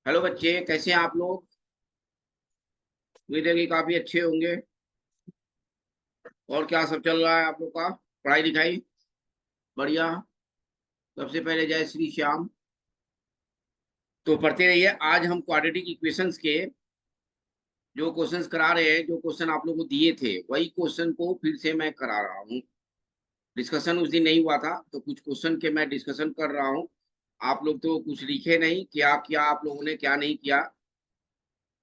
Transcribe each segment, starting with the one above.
Hello बच्चे, कैसे हैं आप लोग? उम्मीद है कि काफी अच्छे होंगे। और क्या सब चल रहा है आप लोग का? पढ़ाई लिखाई बढ़िया। सबसे पहले जय श्री श्याम। तो पढ़ते रहिए। आज हम क्वाड्रेटिक इक्वेशंस के जो क्वेश्चंस करा रहे हैं, जो क्वेश्चन आप लोगों को दिए थे वही क्वेश्चन को फिर से मैं करा रहा हूँ। डिस्कशन उस दिन नहीं हुआ था तो कुछ क्वेश्चन के मैं डिस्कशन कर रहा हूँ। आप लोग तो कुछ लिखे नहीं, क्या किया आप लोगों ने क्या नहीं किया,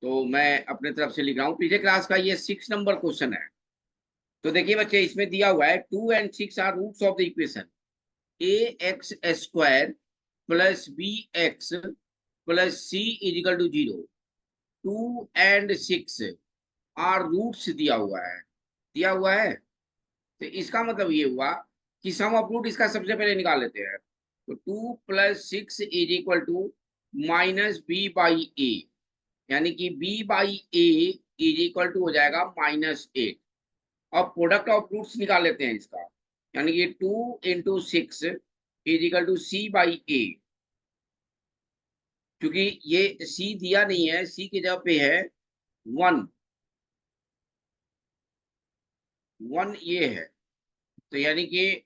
तो मैं अपने तरफ से लिख रहा हूँ। पिछले क्लास का ये 6 नंबर क्वेश्चन है। तो देखिए बच्चे, इसमें दिया हुआ है 2 and 6 are roots of the equation a x square plus b x plus c is equal to 0। 2 and 6 are roots दिया हुआ है। तो इसका मतलब ये हुआ कि सम ऑफ रूट इसका सबसे पहले निकाल लेते हैं। तो 2 + 6 इज इक्वल टू -b/a, यानी कि b/a इज इक्वल टू हो जाएगा -8। अब प्रोडक्ट ऑफ रूट्स निकाल लेते हैं इसका, यानी कि 2 × 6 इज इक्वल टू c/a। क्योंकि ये c दिया नहीं है, c की जगह पे है 1। 1 ये है। तो यानी कि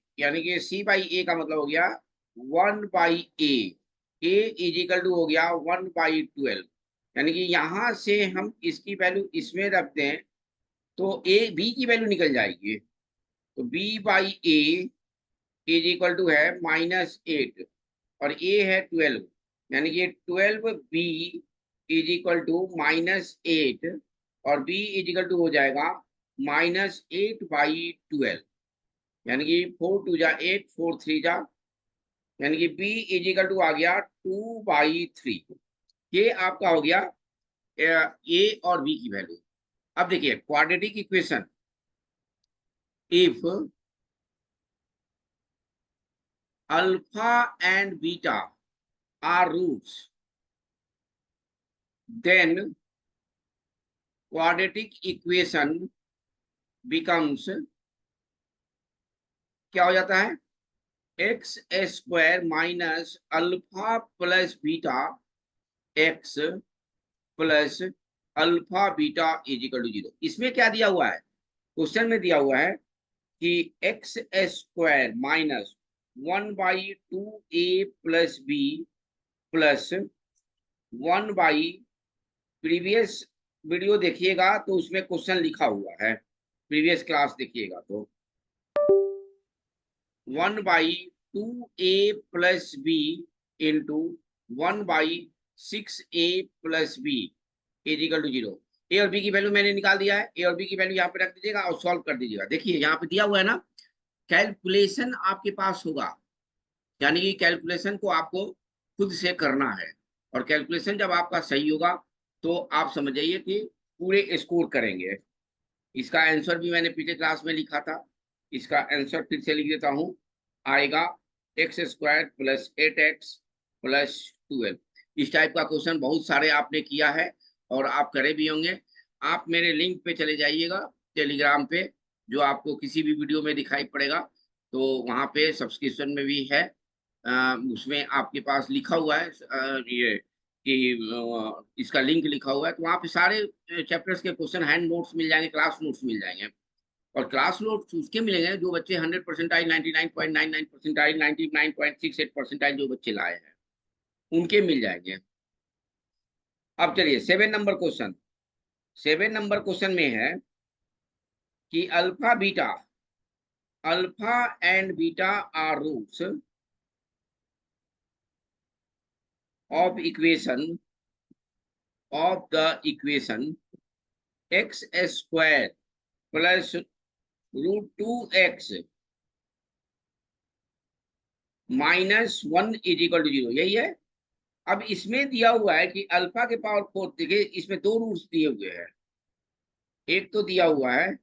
c/a का मतलब हो गया 1/a। a is equal to हो गया 1/12। यानी कि यहां से हम इसकी वैल्यू इसमें रख दें तो a b की वैल्यू निकल जाएगी। तो b/a इज इक्वल टू है -8 और ए है 12, यानी कि 12b इज इक्वल टू -8 और b इज इक्वल टू हो जाएगा -8/12, यानी कि 4 × 2 = 8, 4 × 3 = यानी कि b इज इक्वल टू आ गया 2/3। ये आपका हो गया ए और बी की वैल्यू। अब देखिए quadratic equation, if alpha and beta are roots, then quadratic equation becomes, क्या हो जाता है, x² minus alpha plus beta x plus alpha beta is equal to 0। इसमें क्या दिया हुआ है, क्वेश्चन में दिया हुआ है कि x² minus 1/2a plus b plus 1 previous video देखिएगा तो उसमें क्वेश्चन लिखा हुआ है, प्रीवियस क्लास देखिएगा तो 1/2a plus b into 1/6a plus b is equal to 0। A और बी की वैल्यू मैंने निकाल दिया है। ए और बी की वैल्यू यहाँ पे रख दीजिएगा और सॉल्व कर दीजिएगा। देखिए यहाँ पे दिया हुआ है ना, कैलकुलेशन आपके पास होगा, यानी कि कैलकुलेशन को आपको खुद से करना है। और कैलकुलेशन जब आपका सही होगा तो आप समझ जाइए कि पूरे स्कोर करेंगे। इसका आंसर भी मैंने पिछले क्लास में लिखा था, इसका आंसर फिर से लिख देता हूँ। आएगा x² प्लस 8x प्लस 12। इस टाइप का क्वेश्चन बहुत सारे आपने किया है और आप करे भी होंगे। आप मेरे लिंक पे चले जाइएगा टेलीग्राम पे, जो आपको किसी भी वीडियो में दिखाई पड़ेगा। तो वहाँ पे सब्सक्रिप्शन में भी है, उसमें आपके पास लिखा हुआ है ये कि इसका लिंक लिखा हुआ है। तो वहाँ पे सारे चैप्टर्स के क्वेश्चन हैंड नोट्स मिल जाएंगे, क्लास नोट्स मिल जाएंगे। और क्लास नोट्स उसके मिलेंगे जो बच्चे 100% 99.99% 99.68% जो बच्चे लाए हैं उनके मिल जाएंगे। अब चलिए 7 नंबर क्वेश्चन। 7 नंबर क्वेश्चन में है कि alpha and beta are roots of equation x² plus √2x -1 is equal to 0। यही है। अब इसमें दिया हुआ है कि अल्फा के पावर 4, देखिए इसमें दो रूट्स दिए हुए हैं। एक तो दिया हुआ है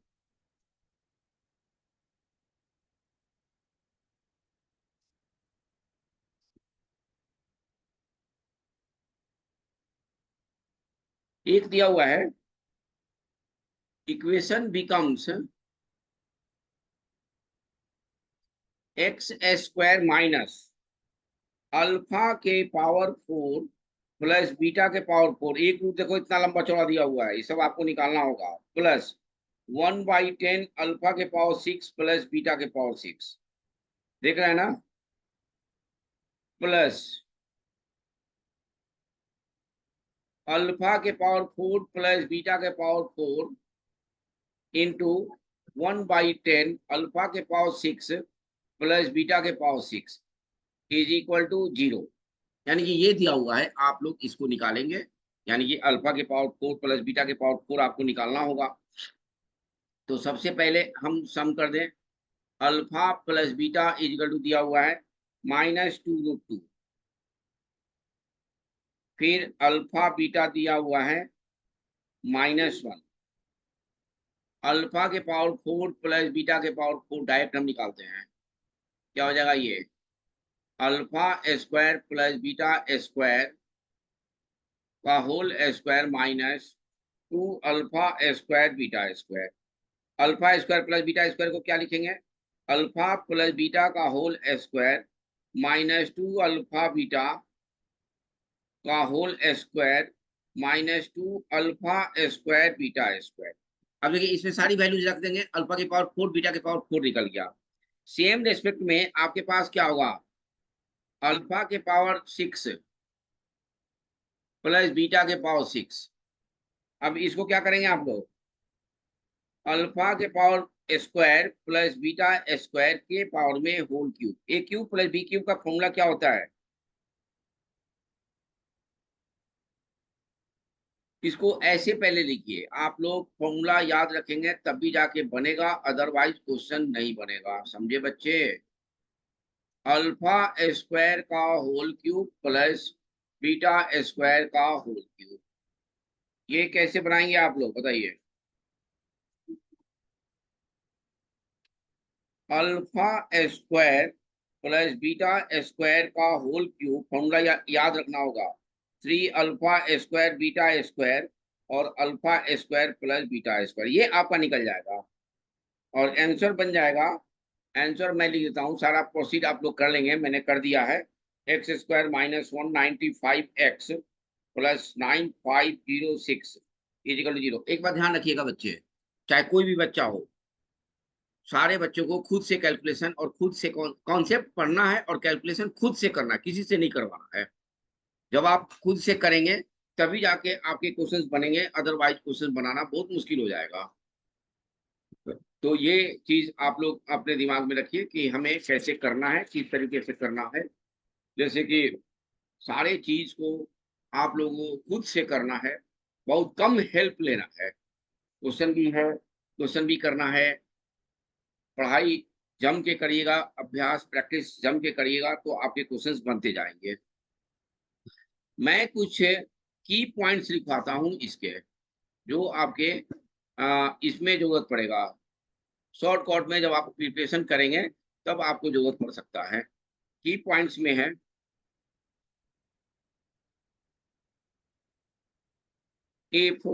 एक दिया हुआ है equation becomes x² minus alpha के पावर 4 प्लस बीटा के पावर 4, एक रूट देखो इतना लंबा चौड़ा दिया हुआ है, ये सब आपको निकालना होगा, प्लस 1/10 अल्फा के पावर 6 प्लस बीटा के पावर 6, देख रहे हैं ना, प्लस अल्फा के पावर 4 प्लस बीटा के पावर 4 इंटू 1/10 अल्फा के पावर 6 प्लस बीटा के पावर 6 इज इक्वल टू 0। यानी कि ये दिया हुआ है, आप लोग इसको निकालेंगे, यानी कि अल्फा के पावर 4 प्लस बीटा के पावर 4 आपको निकालना होगा। तो सबसे पहले हम सम कर दें, alpha plus beta is equal to दिया हुआ है -2√2, फिर अल्फा बीटा दिया हुआ है -1, अल्फा के पावर 4 प्लस बीटा के पावर 4 डायरेक्ट हम निकालते हैं, क्या हो जाएगा ये alpha square plus beta square का whole square -2 alpha square beta square. Alpha square plus beta square को क्या लिखेंगे, अल्फा प्लस बीटा का होल स्क्वायर -2 अल्फा बीटा का whole square -2 alpha square beta square. अब देखिए इसमें सारी वैल्यूज रख देंगे, अल्फा के पावर 4 बीटा के पावर 4 निकल गया। सेम रेस्पेक्ट में आपके पास क्या होगा, अल्फा के पावर 6 प्लस बीटा के पावर 6। अब इसको क्या करेंगे आप लोग, अल्फा के power square plus beta square के पावर में होल क्यूब, ए क्यूब प्लस बी क्यूब का फॉर्मूला क्या होता है, इसको ऐसे पहले लिखिए, आप लोग फॉर्मूला याद रखेंगे तब भी जाके बनेगा, अदरवाइज क्वेश्चन नहीं बनेगा, समझे बच्चे। अल्फा स्क्वायर का whole cube plus beta square का होल क्यूब, ये कैसे बनाएंगे आप लोग बताइए। Alpha square plus beta square का होल क्यूब फॉर्मूला याद रखना होगा, 3 अल्फा स्क्वायर बीटा स्क्वायर और alpha square plus beta square, ये आपका निकल जाएगा और आंसर बन जाएगा। आंसर मैं लिख देता हूँ, सारा प्रोसीड आप लोग कर लेंगे, मैंने कर दिया है, x square -195 x plus 9506 is equal to 0। एक बात ध्यान रखिएगा बच्चे, चाहे कोई भी बच्चा हो, सारे बच्चों को खुद से कैलकुलेशन और खुद से कॉन्सेप्ट पढ़ना है और कैलकुलेशन खुद से करना है, किसी से नहीं करवाना है। जब आप खुद से करेंगे तभी जाके आपके क्वेश्चंस बनेंगे, अदरवाइज क्वेश्चन बनाना बहुत मुश्किल हो जाएगा। तो ये चीज आप लोग अपने दिमाग में रखिए कि हमें कैसे करना है, किस तरीके से करना है। जैसे कि सारे चीज को आप लोगों को खुद से करना है, बहुत कम हेल्प लेना है, क्वेश्चन भी है, क्वेश्चन भी करना है, पढ़ाई जम के करिएगा, अभ्यास प्रैक्टिस जम के करिएगा तो आपके क्वेश्चंस बनते जाएंगे। मैं कुछ की पॉइंट्स लिखवाता हूं इसके, जो आपके इसमें जरूरत पड़ेगा, शॉर्टकट में जब आप प्रिपरेशन करेंगे तब आपको जरूरत पड़ सकता है। की पॉइंट्स में है, if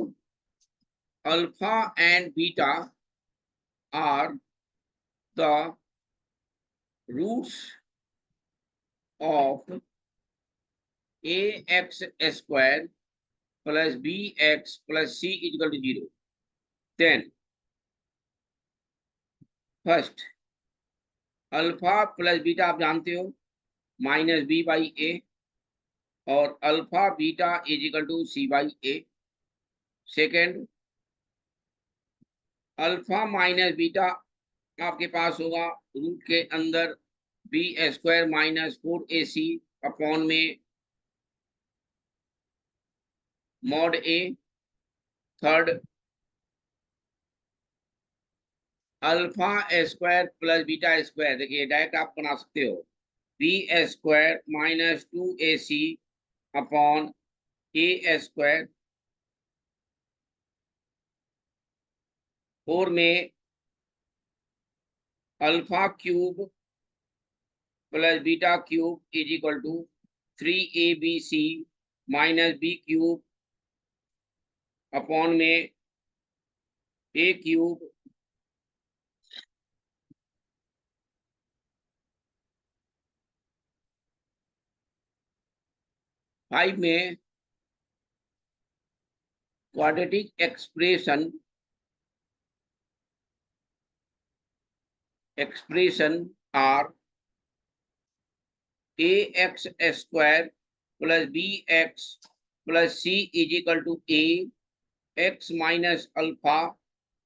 alpha and beta are the roots of ax square plus bx plus c equal to 0, then first alpha plus beta आप जानते हो -b/a और alpha beta is equal to c/a। Second alpha minus beta आपके पास होगा root के अंदर b square -4ac upon में mod a। Third alpha square plus beta square, देखिए डायरेक्ट आप बना सकते हो, बी स्क्वायर -2ac अपॉन ए स्क्वायर। फोर में alpha cube plus beta cube is equal to 3abc -b cube upon में a cube. Five में quadratic expression are ax square plus bx plus c is equal to a x minus alpha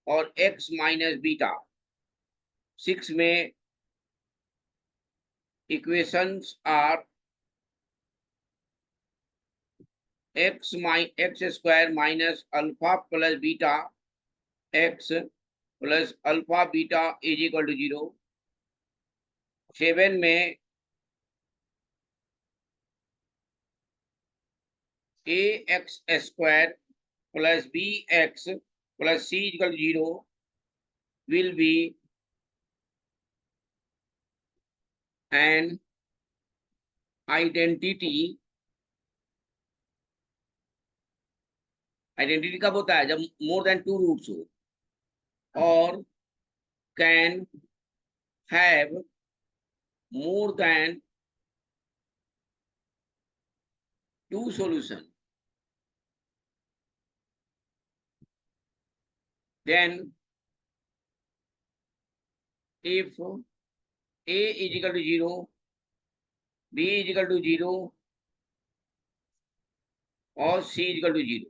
और x minus beta. 6 में equations are x square minus alpha plus beta x plus alpha beta is equal to 0। 7 में a x square plus b x plus c equal to 0 will be an identity कब होता है? जब more than 2 roots हो और can have more than 2 solution, then if a is equal to 0, b is equal to 0 और c is equal to 0,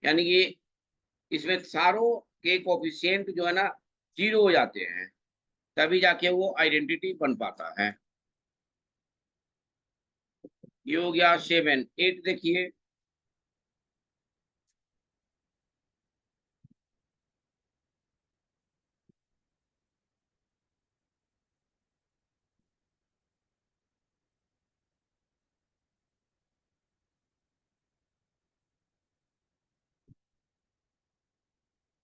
यानी कि इसमें सारों के कोफिशिएंट जो है ना 0 हो जाते हैं, तभी जाके वो आइडेंटिटी बन पाता है। ये हो गया 7। 8 देखिए,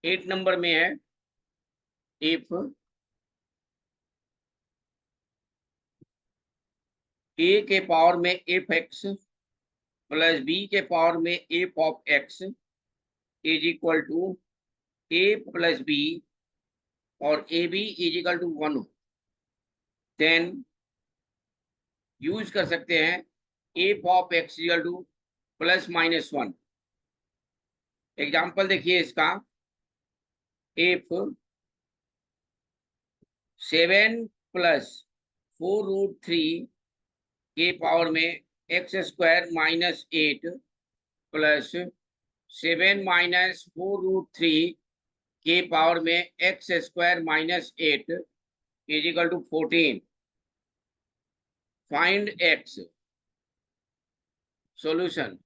एट नंबर में है इफ ए के पावर में एफ एक्स प्लस बी के पावर में f of x is equal to a plus b और a b is equal to 1 हो, देन यूज कर सकते हैं f of x equal to plus minus 1। Example देखिए इसका, इफ 7 प्लस 4√3 के पावर में x square minus 8 plus 7 minus 4√3 के पावर में x square minus 8 is equal to 14। Find x. Solution,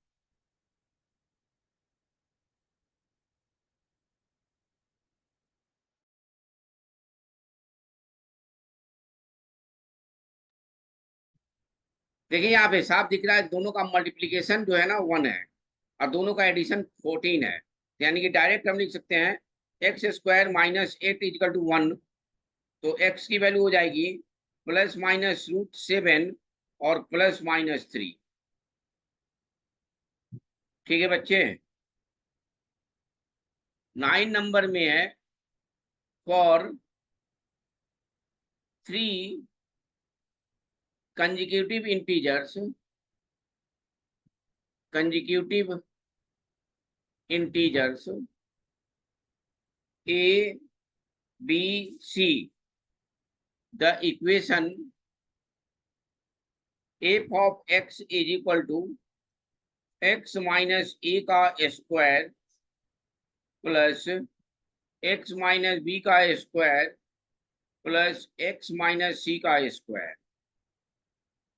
देखिए यहाँ पे साफ दिख रहा है दोनों का मल्टीप्लीकेशन जो है ना 1 है और दोनों का एडिशन 14 है, यानी कि डायरेक्ट हम लिख सकते हैं x square minus 8 equal to 1। तो एक्स की वैल्यू हो जाएगी प्लस माइनस √7 और प्लस माइनस 3। ठीक है बच्चे। 9 नंबर में है for 3 consecutive integers a b c, the equation f of x is equal to x minus a का square plus x minus b का square plus x minus c का square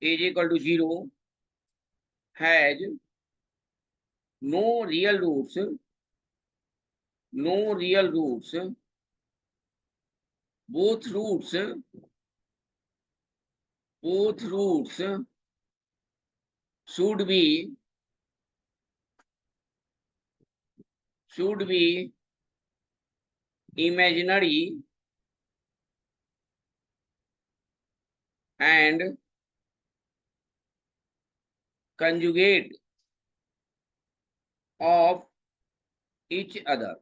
is equal to 0 has no real roots, both roots should be imaginary and conjugate of each other।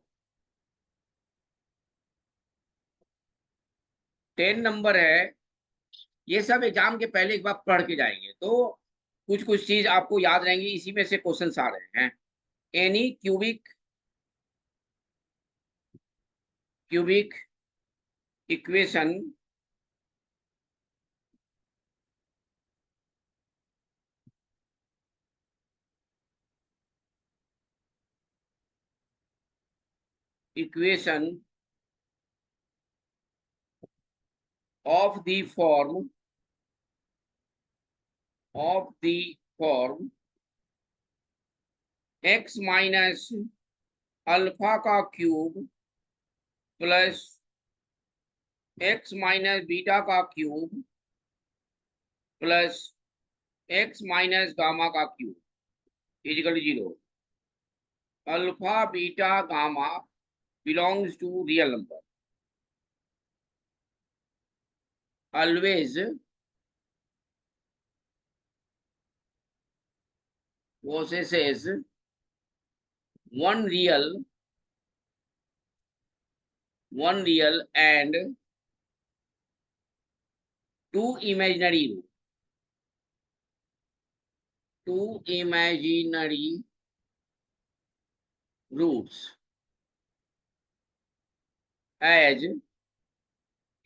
10 number है, ये सब exam के पहले एक बार पढ़ के जाएंगे तो कुछ चीज आपको याद रहेंगी, इसी में से क्वेश्चन आ रहे हैं। Any cubic cubic equation equation of the form x minus alpha का cube plus x minus beta का cube plus x minus gamma का cube is equal 0। Alpha beta gamma belongs to real number, always possesses one real and two imaginary roots as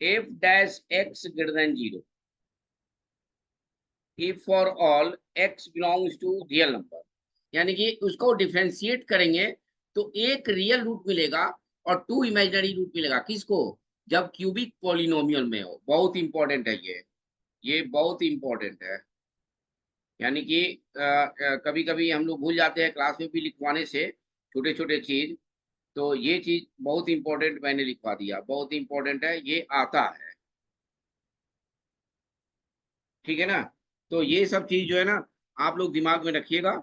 f dash x greater than 0 if for all x belongs to real number। यानी कि उसको differentiate करेंगे तो एक real root मिलेगा और to imaginary root मिलेगा। किसको? जब क्यूबिक पॉलिनोमियल में हो। बहुत इंपॉर्टेंट है ये बहुत इंपॉर्टेंट है। यानी कि कभी कभी हम लोग भूल जाते हैं क्लास में भी लिखवाने से छोटे छोटे चीज, तो ये चीज बहुत इंपॉर्टेंट मैंने लिखवा दिया, बहुत इंपॉर्टेंट है, ये आता है। ठीक है ना? तो ये सब चीज जो है ना आप लोग दिमाग में रखिएगा,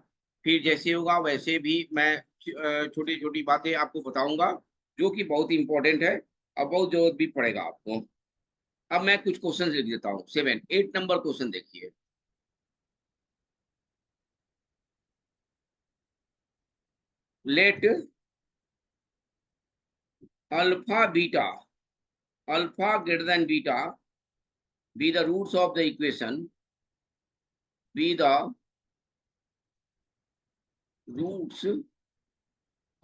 फिर जैसे होगा वैसे भी मैं छोटी छोटी बातें आपको बताऊंगा जो कि बहुत इंपॉर्टेंट है और बहुत जरूरत भी पड़ेगा आपको। अब मैं कुछ क्वेश्चन लिख देता हूँ। 8 नंबर क्वेश्चन देखिए। Let alpha greater than beta be the roots of the equation, be the roots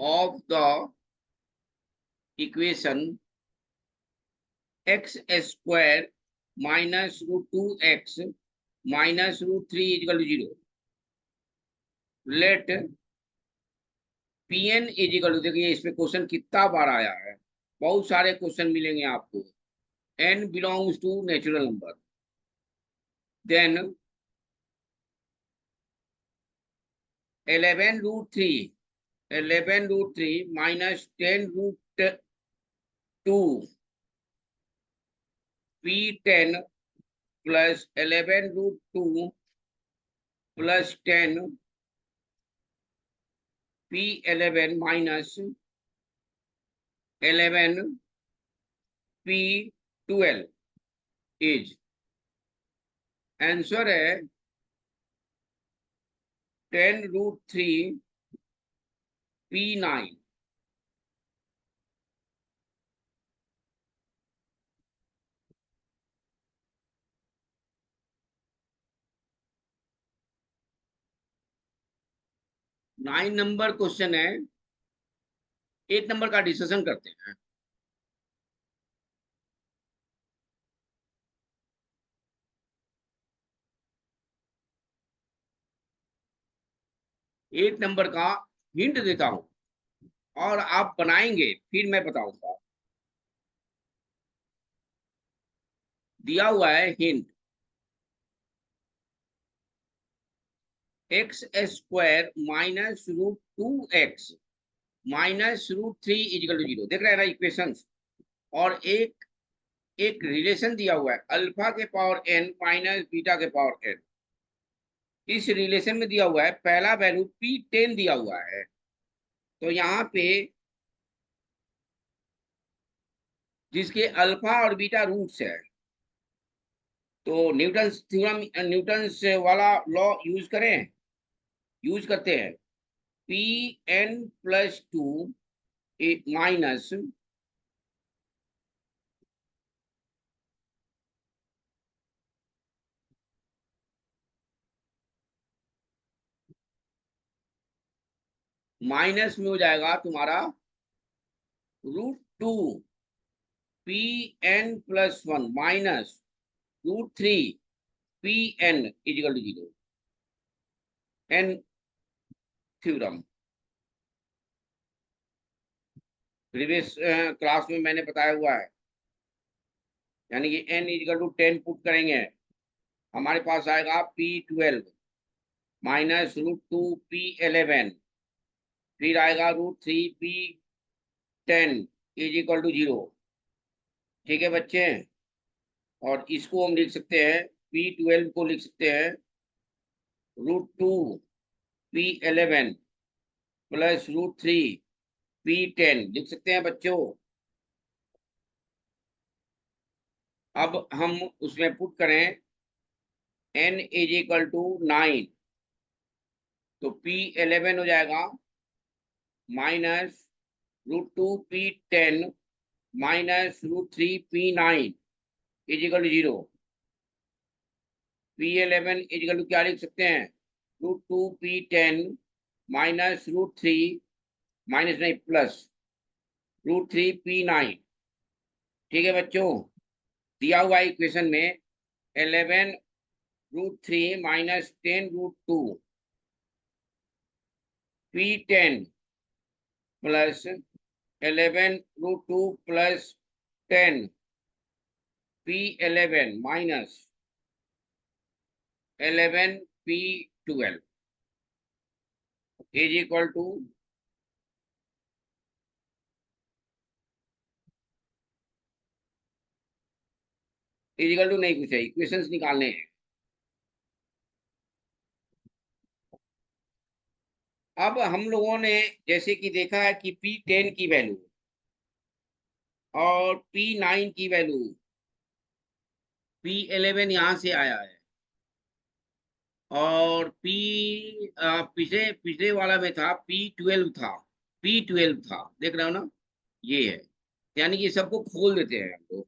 of the equation x square minus root 2x minus root 3 is equal to 0। Let Pn is equal to, देखिए इसमें question कितना बार आया है, बहुत सारे question मिलेंगे आपको। n belongs to natural number, then 11 root 3 minus 10 root 2 P10 plus 11 root 2 plus 10 P11 minus 11 P12 is, answer है 10 root 3 P9। Nine number question है। 8 नंबर का डिस्कशन करते हैं। एट नंबर का हिंट देता हूं और आप बनाएंगे फिर मैं बताऊंगा। दिया हुआ है hint, x square minus root 2x minus root 3 is equal to 0। देख रहे हैं ना इक्वेशंस, और एक रिलेशन दिया हुआ है अल्फा के पावर n माइनस बीटा के पावर n। इस रिलेशन में दिया हुआ है पहला वैल्यू P10 दिया हुआ है, तो यहाँ पे जिसके अल्फा और बीटा रूट्स है, तो न्यूटन वाला लॉ यूज करते हैं। Pn+2 माइनस माइनस में हो जाएगा तुम्हारा root 2 p n plus one minus √3 p n is equal to 0, n theorem. Previous class में मैंने बताया हुआ है, यानी कि n इजिकल टू 10 पुट करेंगे, हमारे पास आएगा P12 माइनस √2 P11, फिर आएगा √3 P10 इजिकल टू 0। ठीक है बच्चे, और इसको हम लिख सकते हैं, P12 को लिख सकते हैं √2 P11 प्लस √3 P10 लिख सकते हैं बच्चों। अब हम उसमें पुट करें n इजिकल टू 9, तो P11 हो जाएगा minus √2 P10 minus √3 P9 is equal to 0। P11 is equal to क्या लिख सकते हैं, √2 P10 माइनस √3 माइनस नहीं प्लस √3 P9। ठीक है बच्चों, दिया हुआ इक्वेशन में 11 √3 minus 10 √2 P10 plus 11 √2 plus 10 P11 minus 11 P12 is equal to नहीं कुछ है, इक्वेशंस निकालने हैं। अब हम लोगों ने जैसे कि देखा है कि P10 की वैल्यू और P9 की वैल्यू, P11 यहाँ से आया है, और पिछले पिछले वाला में था P12 था, P12 था, देख रहे हो ना, ये है। यानी कि सबको खोल देते हैं हम लोग।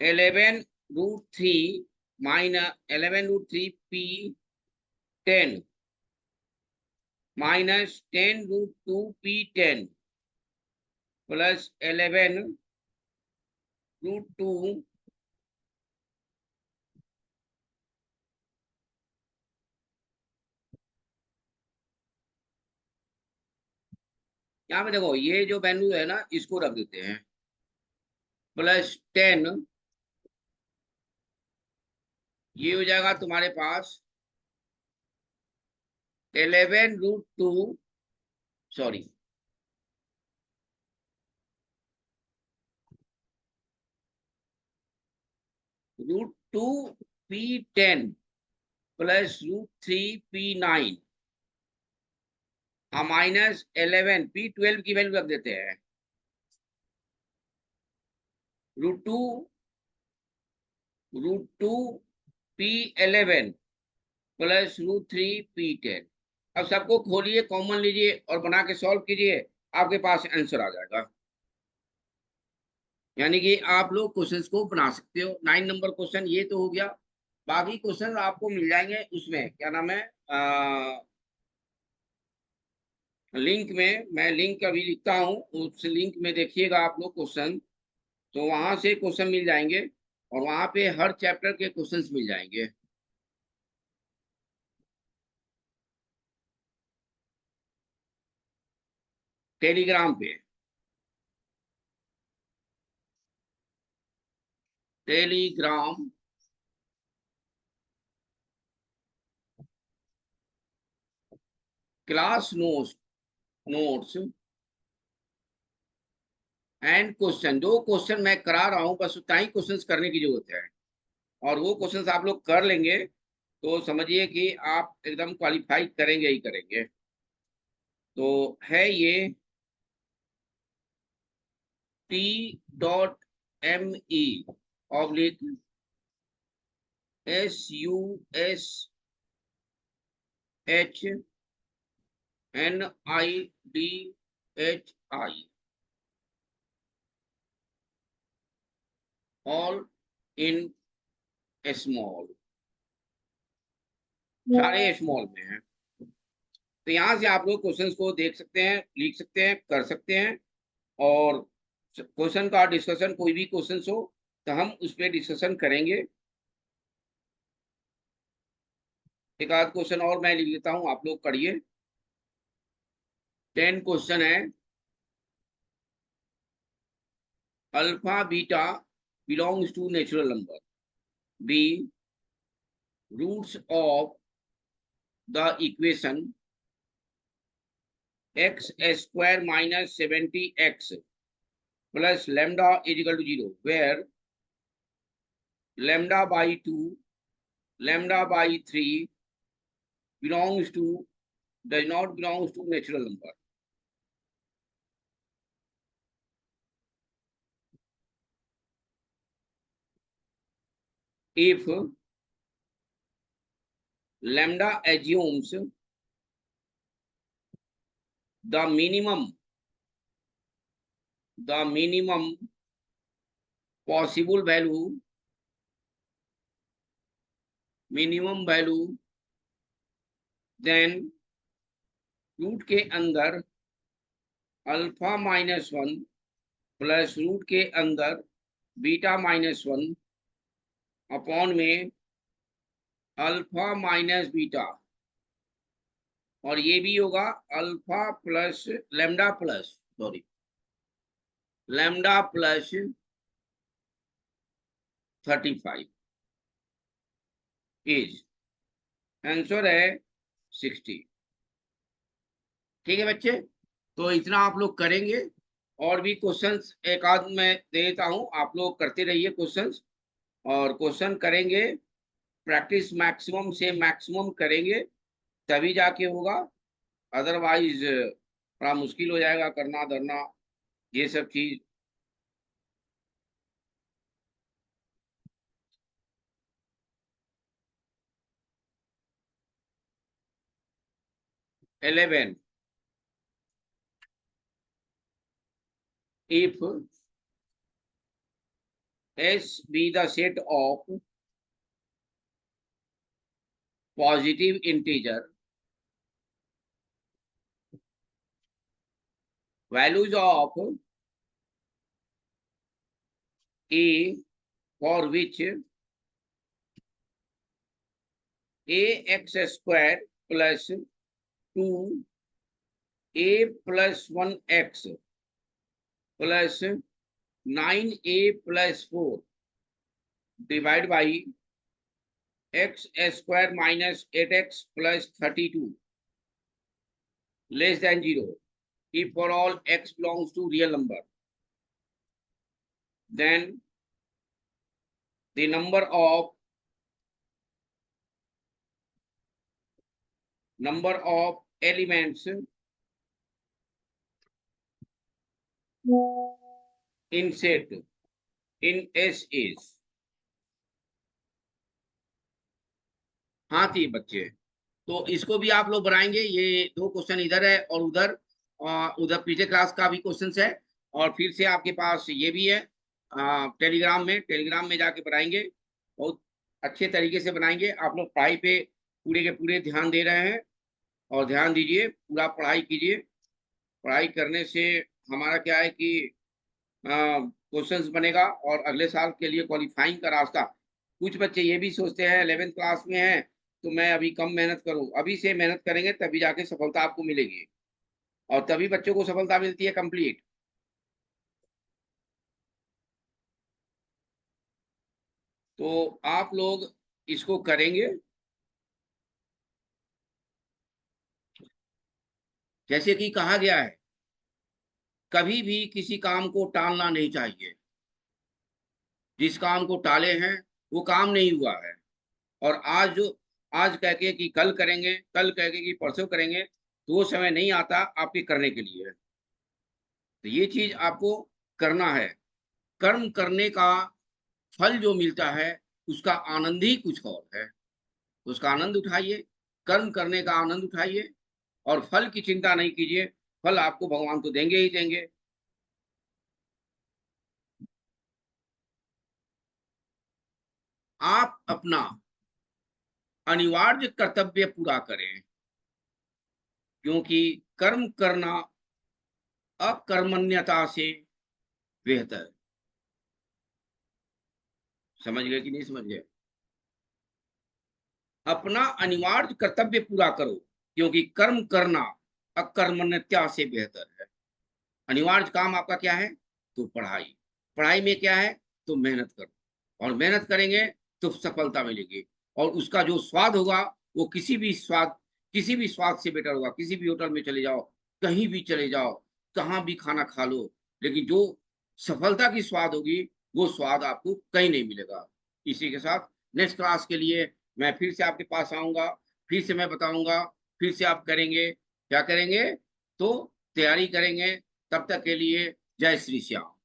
11 √3 minus 11 √3 P10 minus 10 √2 P10 plus 11 √2 यहाँ पे देखो, ये जो वैल्यू है ना, इसको रख देते हैं प्लस 10, ये हो जाएगा तुम्हारे पास 11 √2, sorry √2 P10 plus √3 P9 minus 11 P12 की वैल्यू रख देते हैं √2 P11 प्लस √3 P10। अब सबको खोलिए, कॉमन लीजिए और बना के सॉल्व कीजिए, आपके पास आंसर आ जाएगा। यानी कि आप लोग क्वेश्चंस को बना सकते हो। 9 नंबर क्वेश्चन ये तो हो गया, बाकी क्वेश्चन आपको मिल जाएंगे उसमें, क्या नाम है, लिंक में। मैं लिंक अभी लिखता हूँ, उस लिंक में देखिएगा आप लोग क्वेश्चन, तो वहां से क्वेश्चन मिल जाएंगे, और वहां पे हर चैप्टर के क्वेश्चंस मिल जाएंगे। टेलीग्राम पे, Telegram class notes and question, जो क्वेश्चन मैं करा रहा हूँ बस उतना ही क्वेश्चंस करने की जरूरत है, और वो क्वेश्चंस आप लोग कर लेंगे तो समझिए कि आप एकदम क्वालिफाई करेंगे ही करेंगे। तो है ये TSUSHNIDHI ऑल इन स्मॉल, सारे स्मॉल में है। तो यहाँ से आप लोग क्वेश्चंस को देख सकते हैं, लिख सकते हैं, कर सकते हैं, और क्वेश्चन का डिस्कशन, कोई भी क्वेश्चन हो तो हम उस पर डिस्कशन करेंगे। एक आध क्वेश्चन और मैं लिख लेता हूं, आप लोग करिए। 10 क्वेश्चन है। Alpha beta belongs to natural number. B, roots of the equation x square minus 70x plus lambda is equal to 0, where lambda by 2, lambda by 3 belongs to, does not belongs to natural number. If lambda assumes the minimum possible value, then root के अंदर alpha -1 plus root के अंदर beta -1 upon में alpha minus beta, और ये भी होगा alpha plus lambda plus, sorry, lambda plus 35 is, answer है 60। ठीक है बच्चे, तो इतना आप लोग करेंगे। और भी क्वेश्चंस एक आध मैं दे देता हूं, आप लोग करते रहिए क्वेश्चंस, और क्वेश्चन करेंगे, प्रैक्टिस मैक्सिमम से मैक्सिमम करेंगे तभी जाके होगा, अदरवाइज थोड़ा मुश्किल हो जाएगा करना धरना ये सब चीज। Eleven, if S be the set of positive integer, values of A for which ax square plus 2a plus 1x plus 9a plus 4 divided by x square minus 8x plus 32 less than 0, if for all x belongs to real number, then the number of elements in set in S is। हाँ थी बच्चे, तो इसको भी आप लोग बनाएंगे। ये दो क्वेश्चन इधर है और उधर, उधर पीछे क्लास का भी क्वेश्चन है, और फिर से आपके पास ये भी है टेलीग्राम में जाके बनाएंगे। बहुत अच्छे तरीके से बनाएंगे। आप लोग पढ़ाई पे पूरे के पूरे ध्यान दे रहे हैं, और ध्यान दीजिए, पूरा पढ़ाई कीजिए। पढ़ाई करने से हमारा क्या है कि क्वेश्चंस बनेगा और अगले साल के लिए क्वालिफाइंग का रास्ता। कुछ बच्चे ये भी सोचते हैं 11th क्लास में है तो मैं अभी कम मेहनत करूं, अभी से मेहनत करेंगे तभी जाके सफलता आपको मिलेगी, और तभी बच्चों को सफलता मिलती है कंप्लीट। तो आप लोग इसको करेंगे। जैसे कि कहा गया है, कभी भी किसी काम को टालना नहीं चाहिए। जिस काम को टाले हैं वो काम नहीं हुआ है, और आज कह के कि कल करेंगे, कल कह के कि परसों करेंगे, तो वो समय नहीं आता आपके करने के लिए। तो ये चीज आपको करना है। कर्म करने का फल जो मिलता है उसका आनंद ही कुछ और है, तो उसका आनंद उठाइए, कर्म करने का आनंद उठाइए, और फल की चिंता नहीं कीजिए। फल आपको भगवान तो देंगे ही देंगे। आप अपना अनिवार्य कर्तव्य पूरा करें, क्योंकि कर्म करना अकर्मण्यता से बेहतर। समझ गए कि नहीं समझ गए? अपना अनिवार्य कर्तव्य पूरा करो, क्योंकि कर्म करना अकर्मण्यता से बेहतर है। अनिवार्य काम आपका क्या है? तो पढ़ाई। पढ़ाई में क्या है? तो मेहनत करो, और मेहनत करेंगे तो सफलता मिलेगी, और उसका जो स्वाद होगा वो किसी भी स्वाद से बेटर होगा। किसी भी होटल में चले जाओ, कहीं भी चले जाओ, कहाँ भी खाना खा लो, लेकिन जो सफलता की स्वाद होगी वो स्वाद आपको कहीं नहीं मिलेगा। इसी के साथ नेक्स्ट क्लास के लिए मैं फिर से आपके पास आऊंगा, फिर से मैं बताऊंगा, फिर से आप करेंगे, क्या करेंगे? तो तैयारी करेंगे। तब तक के लिए जय श्री श्याम।